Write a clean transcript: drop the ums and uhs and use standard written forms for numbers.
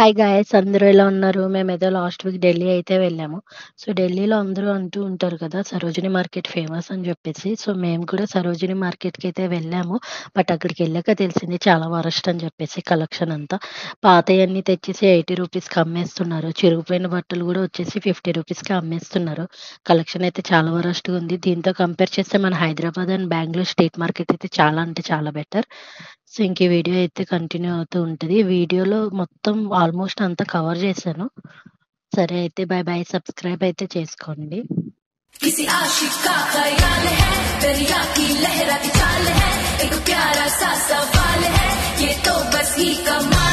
Hi guys! అందరూ ఎలా ఉన్నారు? మేమేదో లాస్ట్ వీక్ ఢిల్లీ అయితే వెళ్ళాము. సో, ఢిల్లీలో అందరూ అంటూ ఉంటారు కదా! సరోజినీ మార్కెట్ ఫేమస్ అని జెప్పేసి. సో, మేము కూడా సరోజినీ మార్కెట్‌కైతే వెళ్ళాము. బట్ అక్కడికెళ్ళాక తెలిసింది చాలా వరస్ట్ అని జెప్పేసి కలెక్షన్ అంతా. పాతయన్నీ తెచ్చేసి రూ. 80కి అమ్మేస్తున్నారు. చిరిగిపోయిన బట్టలు గూడా వచ్చేసి రూ. 50కి అమ్మేస్తున్నారు. కలెక్షన్ అయితే చాలా వరస్ట్‌గా ఉంది. దీంతో కంపేర్ చేస్తే మన Hyderabad and Bengaluru street market అయితే చాలా అంటే చాలా బెటర్. సో, ఇంక ఈ వీడియో అయితే కంటిన్యూ అవుతూ ఉంటది. వీడియోలో మొత్తం ఆల్మోస్ట్ అంతా కవర్ చేశాను. సరే అయితే బాయ్ బాయ్. సబ్స్క్రైబ్ అయితే చేసుకోండి. किसी आशिक का ख्याल है, दरिया की लहराती चाल है, एक प्यारा सा सवाल है, ये तो बस ही कमाल